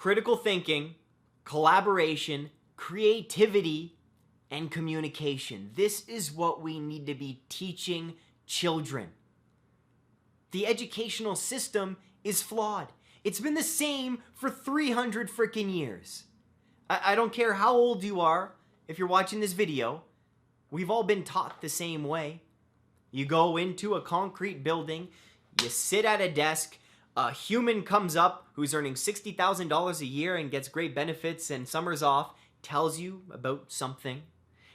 critical thinking, collaboration, creativity, and communication. This is what we need to be teaching children. The educational system is flawed. It's been the same for 300 freaking years. I don't care how old you are, if you're watching this video, we've all been taught the same way. You go into a concrete building, you sit at a desk, a human comes up who's earning $60,000 a year and gets great benefits and summers off, tells you about something,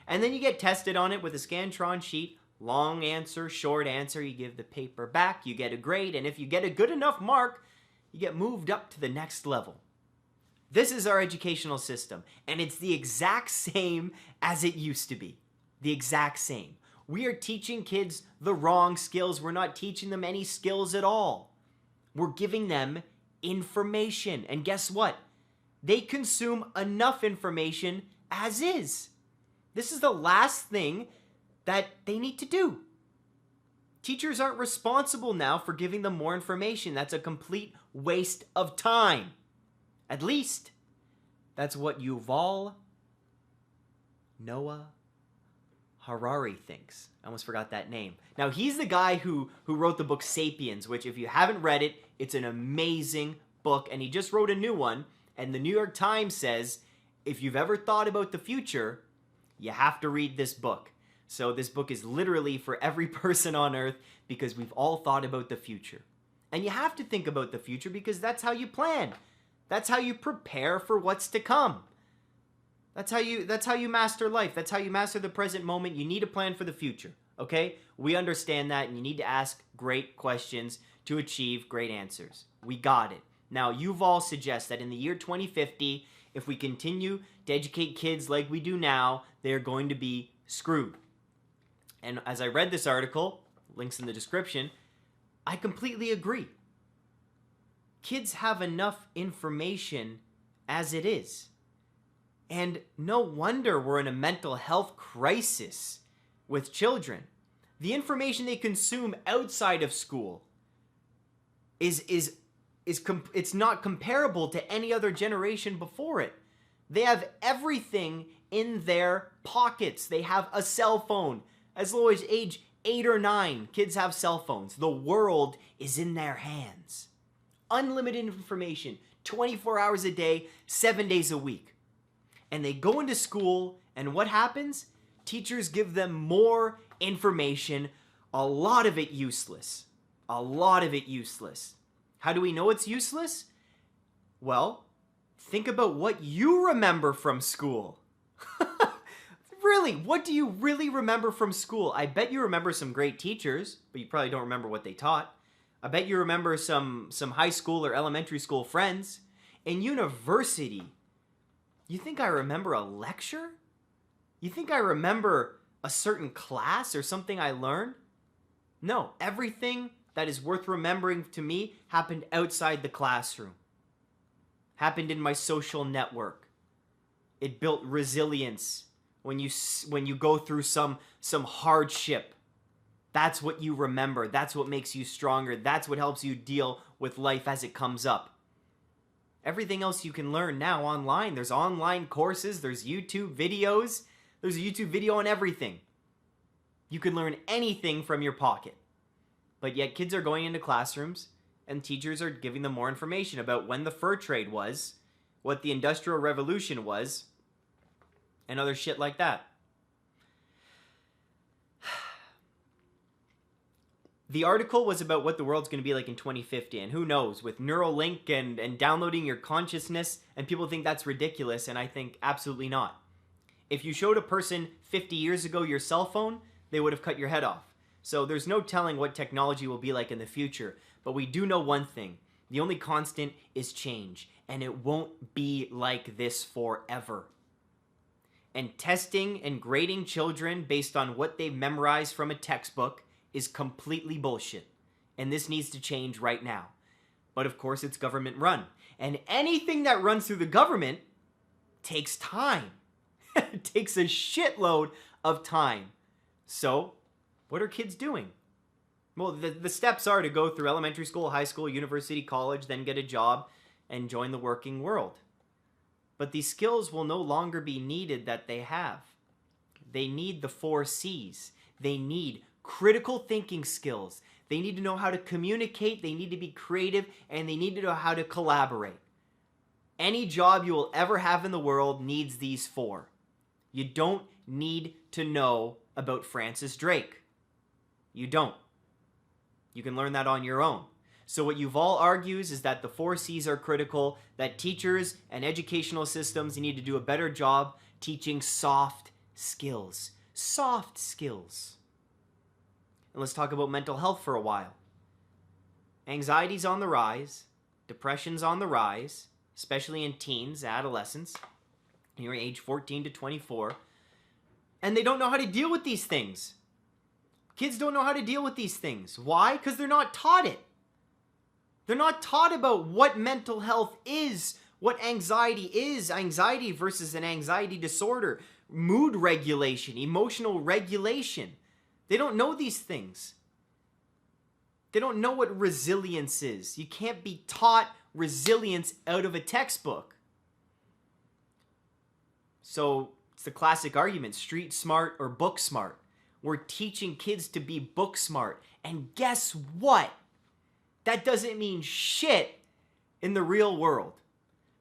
and then you get tested on it with a Scantron sheet, long answer, short answer, you give the paper back, you get a grade, and if you get a good enough mark, you get moved up to the next level. This is our educational system, and it's the exact same as it used to be. The exact same. We are teaching kids the wrong skills. We're not teaching them any skills at all. We're giving them information, and guess what? They consume enough information as is. This is the last thing that they need to do. Teachers aren't responsible now for giving them more information. That's a complete waste of time. At least, that's what Yuval Noah Harari thinks. I almost forgot that name. Now, he's the guy who wrote the book Sapiens, which if you haven't read it, it's an amazing book, and he just wrote a new one, and the New York Times says, if you've ever thought about the future, you have to read this book. So this book is literally for every person on earth because we've all thought about the future. And you have to think about the future because that's how you plan. That's how you prepare for what's to come. That's how you master life. That's how you master the present moment. You need a plan for the future, okay? We understand that, and you need to ask great questions to achieve great answers. We got it. Now, Yuval suggests that in the year 2050, if we continue to educate kids like we do now, they're going to be screwed. And as I read this article, links in the description, I completely agree. Kids have enough information as it is. And no wonder we're in a mental health crisis with children. The information they consume outside of school it's not comparable to any other generation before it. They have everything in their pockets. They have a cell phone. As low as age 8 or 9, kids have cell phones. The world is in their hands. Unlimited information, 24 hours a day, 7 days a week. And they go into school, and what happens? Teachers give them more information, a lot of it useless. A lot of it useless. How do we know it's useless? Well, think about what you remember from school. Really, what do you really remember from school? I bet you remember some great teachers, but you probably don't remember what they taught. I bet you remember some high school or elementary school friends. In university, you think I remember a lecture? You think I remember a certain class or something I learned? No, everything that is worth remembering to me happened outside the classroom. Happened in my social network. It built resilience when you go through some hardship. That's what you remember. That's what makes you stronger. That's what helps you deal with life as it comes up. Everything else you can learn now online. There's online courses. There's YouTube videos. There's a YouTube video on everything. You can learn anything from your pocket. But yet kids are going into classrooms and teachers are giving them more information about when the fur trade was, what the Industrial Revolution was, and other shit like that. The article was about what the world's going to be like in 2050, and who knows, with Neuralink and downloading your consciousness, and people think that's ridiculous, and I think absolutely not. If you showed a person 50 years ago your cell phone, they would have cut your head off. So there's no telling what technology will be like in the future, but we do know one thing. The only constant is change, and it won't be like this forever. And testing and grading children based on what they've memorized from a textbook is completely bullshit. And this needs to change right now. But of course, it's government run. And anything that runs through the government takes time. It takes a shitload of time. So, what are kids doing? Well, the steps are to go through elementary school, high school, university, college, then get a job, and join the working world. But these skills will no longer be needed that they have. They need the 4 C's. They need critical thinking skills. They need to know how to communicate, they need to be creative, and they need to know how to collaborate. Any job you will ever have in the world needs these 4. You don't need to know about Francis Drake. You don't. You can learn that on your own. So what Yuval argues is that the 4 C's are critical, that teachers and educational systems need to do a better job teaching soft skills. Soft skills. And let's talk about mental health for a while. Anxiety's on the rise. Depression's on the rise, especially in teens, adolescents, near age 14 to 24. And they don't know how to deal with these things. Kids don't know how to deal with these things. Why? Because they're not taught it. They're not taught about what mental health is, what anxiety is, anxiety versus an anxiety disorder, mood regulation, emotional regulation. They don't know these things. They don't know what resilience is. You can't be taught resilience out of a textbook. So it's the classic argument, street smart or book smart. We're teaching kids to be book smart. And guess what? That doesn't mean shit in the real world.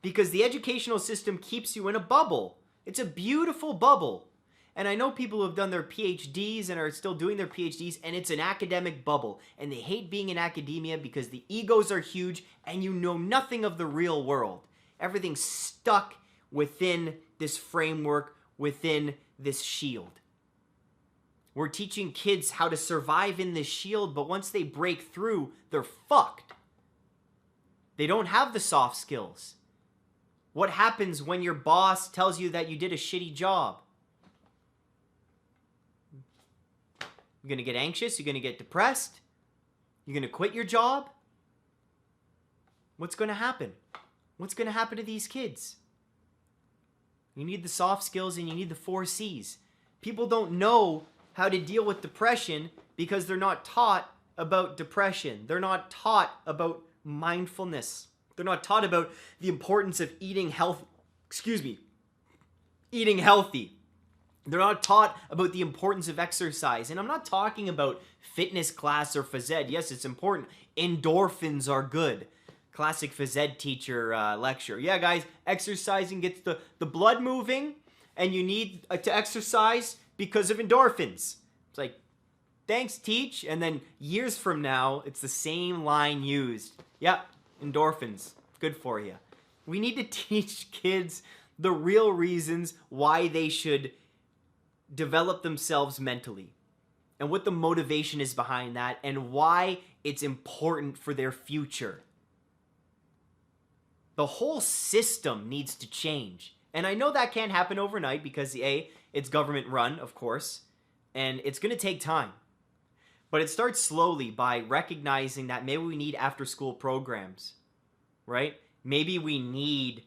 Because the educational system keeps you in a bubble. It's a beautiful bubble. And I know people who have done their PhDs and are still doing their PhDs, and it's an academic bubble. And they hate being in academia because the egos are huge and you know nothing of the real world. Everything's stuck within this framework, within this shield. We're teaching kids how to survive in this shield, but once they break through, they're fucked. They don't have the soft skills. What happens when your boss tells you that you did a shitty job? You're going to get anxious, you're going to get depressed, you're going to quit your job. What's going to happen? What's going to happen to these kids? You need the soft skills and you need the 4 C's. People don't know how to deal with depression because they're not taught about depression. They're not taught about mindfulness. They're not taught about the importance of eating healthy. They're not taught about the importance of exercise. And I'm not talking about fitness class or phys ed. Yes, it's important. Endorphins are good. Classic phys ed teacher lecture. Yeah, guys, exercising gets the blood moving, and you need to exercise because of endorphins. It's like, thanks, teach. And then years from now, it's the same line used. Yep, endorphins. Good for you. We need to teach kids the real reasons why they should develop themselves mentally and what the motivation is behind that and why it's important for their future. The whole system needs to change. And I know that can't happen overnight because A, it's government run, of course, and it's going to take time. But it starts slowly by recognizing that maybe we need after-school programs, right? Maybe we need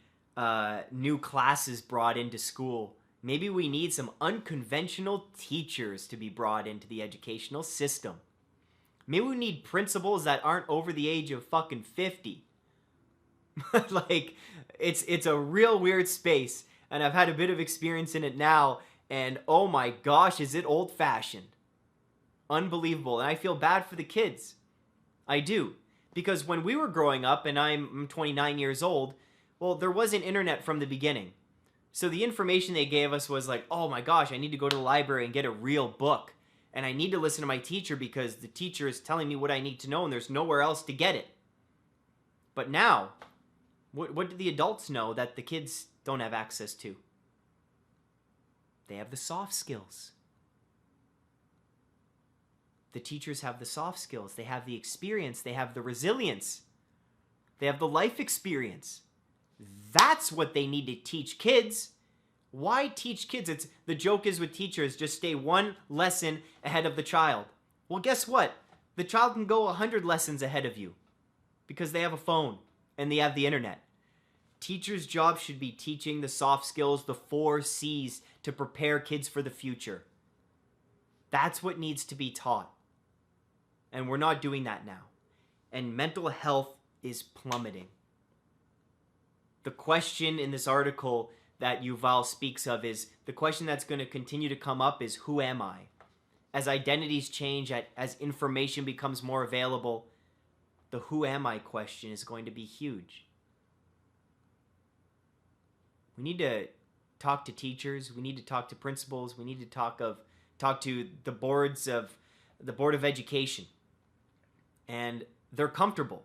new classes brought into school. Maybe we need some unconventional teachers to be brought into the educational system. Maybe we need principals that aren't over the age of fucking 50. Like, it's a real weird space, and I've had a bit of experience in it now, and oh my gosh, is it old-fashioned. Unbelievable, and I feel bad for the kids. I do. Because when we were growing up, and I'm 29 years old, well, there wasn't internet from the beginning. So the information they gave us was like, oh my gosh, I need to go to the library and get a real book. And I need to listen to my teacher because the teacher is telling me what I need to know and there's nowhere else to get it. But now, what do the adults know that the kids don't have access to? They have the soft skills. The teachers have the soft skills. They have the experience. They have the resilience. They have the life experience. That's what they need to teach kids. Why teach kids? The joke is with teachers, just stay one lesson ahead of the child. Well, guess what? The child can go 100 lessons ahead of you because they have a phone and they have the internet. Teachers' job should be teaching the soft skills, the 4 C's to prepare kids for the future. That's what needs to be taught. And we're not doing that now. And mental health is plummeting. the question in this article that Yuval speaks of is the question that's going to continue to come up is, who am I? As identities change, as information becomes more available, the who am I question is going to be huge. We need to talk to teachers. We need to talk to principals. We need to talk to the Board of Education. And they're comfortable.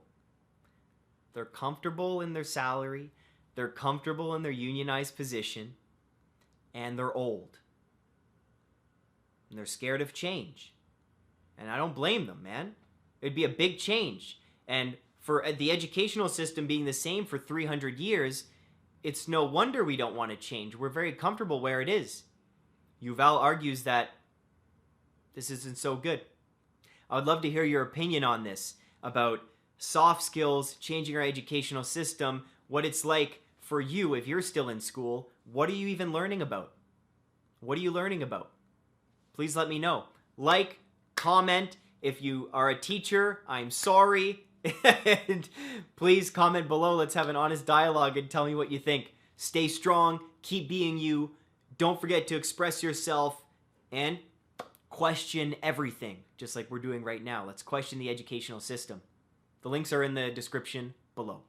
They're comfortable in their salary. They're comfortable in their unionized position. And they're old. And they're scared of change. And I don't blame them, man. It'd be a big change. And for the educational system being the same for 300 years, it's no wonder we don't want to change. We're very comfortable where it is. Yuval argues that this isn't so good. I would love to hear your opinion on this, about soft skills, changing our educational system, what it's like for you if you're still in school. What are you even learning about? What are you learning about? Please let me know. Like, comment. If you are a teacher, I'm sorry. And please comment below. Let's have an honest dialogue and tell me what you think. Stay strong. Keep being you. Don't forget to express yourself and question everything, just like we're doing right now. Let's question the educational system. The links are in the description below.